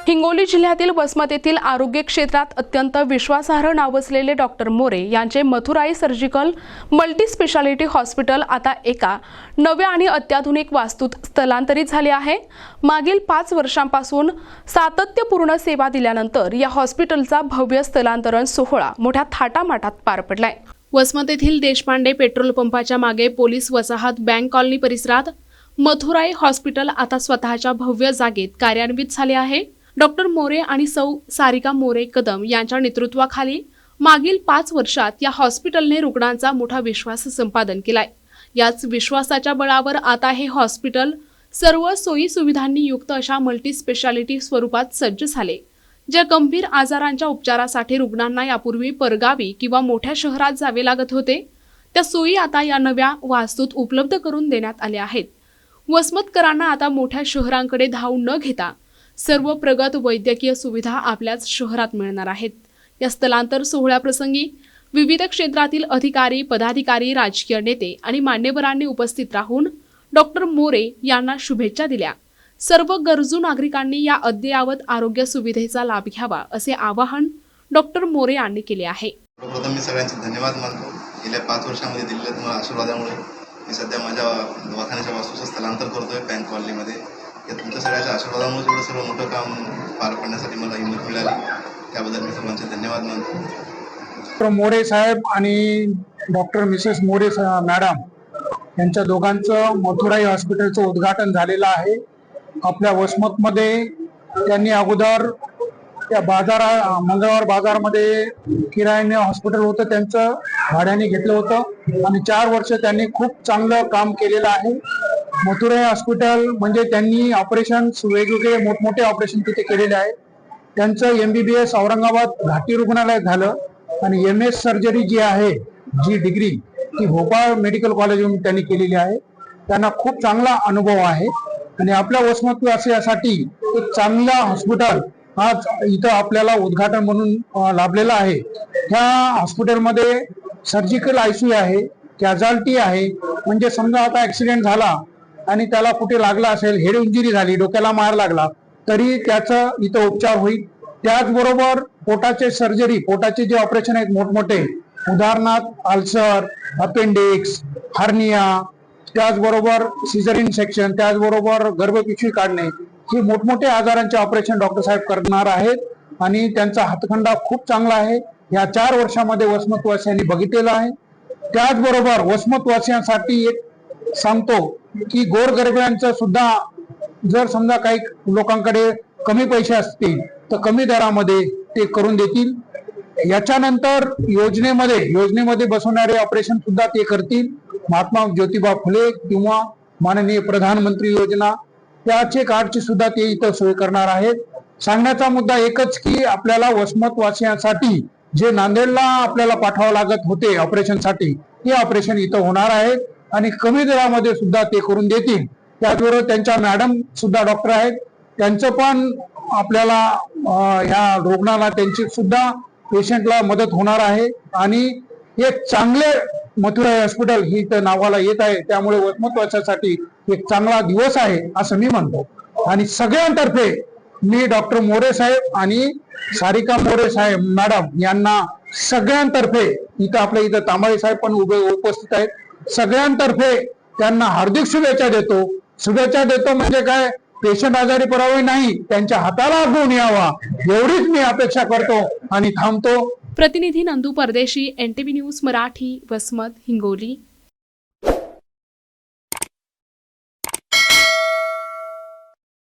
हिंगोली जिल्ह्यातील वसमत येथील आरोग्य क्षेत्रात अत्यंत विश्वासार्ह नाव असलेले डॉक्टर मोरे यांचे Madurai surgical multi speciality hospital आता एका नव्या आणि अत्याधुनिक वास्तूत स्थलांतरित झाले आहे। मागील 5 वर्षांपासून सातत्यपूर्ण सेवा दिल्यानंतर या हॉस्पिटलचा भव्य स्थलांतरण सोहळा मोठ्या थाटामाटात पार पडलाय। वसमत येथील देशपांडे पेट्रोल पंपाच्या मागे पोलीस वसाहत बँक कॉलनी परिसरात मथुराई हॉस्पिटल आता स्वतःच्या भव्य जागेत कार्यान्वित झाले आहे। डॉक्टर मोरे आणि सौ सारिका मोरे कदम यांच्या नेतृत्वाखाली मागील 5 वर्षात या हॉस्पिटलने रुग्णांचा मोठा विश्वास संपादन केलाय। याच विश्वासाच्या बळावर आता हे हॉस्पिटल सर्व सोयी सुविधांनी युक्त अशा मल्टी स्पेशालिटी स्वरूपात सज्ज झाले। ज्या गंभीर आजारांच्या उपचारासाठी रुग्णांना यापूर्वी परगावी किंवा मोठ्या शहरात जावे लागत होते, त्या सोयी आता या नव्या वास्तूत उपलब्ध करून देण्यात आल्या आहेत। वसमतकरांना आता मोठ्या शहरांकडे धाव न घेता सर्व प्रगत वैद्यकीय सुविधा आपल्याच शहरात मिळणार आहेत। या स्थलांतर सोहळ्याप्रसंगी विविध क्षेत्रातील अधिकारी, पदाधिकारी, राजकीय नेते आणि मान्यवरांनी उपस्थित राहून डॉक्टर मोरे यांना शुभेच्छा दिल्या। सर्व गरजू नागरिकांनी या अद्ययावत आरोग्य सुविधेचा लाभ घ्यावा असे आवाहन डॉक्टर मोरे यांनी केले आहे। प्रथम मी सगळ्यांचे धन्यवाद मानतो। गेल्या 5 वर्षांमध्ये दिलेल्या तुम्हाला आशीर्वादामुळे मी सध्या माझ्या दवाखान्याच्या वास्तूचं स्थलांतर करतोय बँक कॉलनीमध्ये। या तुमच्या सगळ्याच्या आशीर्वादामुळे एवढं सर्व मोठं काम पार पाडण्यासाठी मला हिंमत मिळाली, त्याबद्दल मी सर्वांचे धन्यवाद मानतो। डॉक्टर मोरे साहेब आणि डॉक्टर मिसेस मोरे मॅडम यांच्या दोघांचं मथुराई हॉस्पिटलचं उद्घाटन झालेलं आहे। आपल्या वसमतमध्ये त्यांनी अगोदर त्या मंगळवार बाजारमध्ये किरायाने हॉस्पिटल होतं, त्यांचं भाड्याने घेतलं होतं आणि 4 वर्ष त्यांनी खूप चांगलं काम केलेलं आहे। मथुराई हॉस्पिटल म्हणजे त्यांनी ऑपरेशन्स वेगवेगळे मोठमोठे ऑपरेशन तिथे केलेले आहेत। त्यांचं MBBS औरंगाबाद घाटी रुग्णालयात झालं आणि MS सर्जरी जी आहे, जी डिग्री ती भोपाळ मेडिकल कॉलेजमधून त्यांनी केलेली आहे। त्यांना खूप चांगला अनुभव आहे आणि आपल्या वसमतवासियांसाठी एक चांगला हॉस्पिटल आज इथं आपल्याला उद्घाटन म्हणून लाभलेलं आहे। ह्या हॉस्पिटलमध्ये सर्जिकल ICU आहे, कॅझॅलिटी आहे, म्हणजे समजा आता ऍक्सिडेंट झाला आणि त्याला कुठे लागला असेल, हेड इंजुरी झाली, डोक्याला मार लागला तरी त्याचा इथं उपचार होईल। त्याचबरोबर पोटाचे सर्जरी, पोटाचे जे ऑपरेशन आहेत मोठमोठे, उदाहरणार्थ अल्सर, अपेंडिक्स, हर्निया, त्याचबरोबर सिझरिन सेक्शन, त्याचबरोबर गर्भपिशवी काढणे, हे मोठमोठे आजारांचे ऑपरेशन डॉक्टर साहेब करणार आहेत आणि त्यांचा हातखंडा खूप चांगला आहे। या 4 वर्षामध्ये वसमतवासियांनी बघितलेलं आहे। त्याचबरोबर वसमतवासियांसाठी एक सांगतो की गोरगरिबांचं सुद्धा जर समजा काही लोकांकडे कमी पैसे असतील तर कमी दरामध्ये ते करून देतील। याच्यानंतर योजनेमध्ये बसवणारे ऑपरेशन सुद्धा ते करतील। महात्मा ज्योतिबा फुले किंवा माननीय प्रधानमंत्री योजना त्याचे कार्डची सुद्धा ते इथं सोय करणार आहेत। सांगण्याचा मुद्दा एकच की आपल्याला वसमतवासियांसाठी जे नांदेडला आपल्याला पाठवावं लागत होते ऑपरेशनसाठी, हे ऑपरेशन इथं होणार आहे आणि कमी दरामध्ये सुद्धा ते करून देतील। त्याचबरोबर त्यांच्या मॅडम सुद्धा डॉक्टर आहेत, त्यांचं पण आपल्याला ह्या रुग्णाला त्यांची सुद्धा पेशंटला मदत होणार आहे आणि एक चांगले मथुराई हॉस्पिटल ही इथं नावाला येत आहे। त्यामुळे वसमतवासियांसाठी एक चांगला दिवस आहे असं मी म्हणतो आणि सगळ्यांतर्फे मी डॉक्टर मोरे साहेब आणि सारिका मोरे साहेब मॅडम यांना सगळ्यांतर्फे इथं आपल्या इथं तांबाळे साहेब पण उपस्थित आहेत, सगळ्यांतर्फे त्यांना हार्दिक शुभेच्छा देतो। शुभेच्छा देतो म्हणजे काय, पेशंट आजारी पडावे नाही, त्यांच्या हाताला गुण यावा एवढीच मी अपेक्षा करतो आणि थांबतो। प्रतिनिधी नंदू परदेशी, NTV न्यूज मराठी, वसमत, हिंगोली।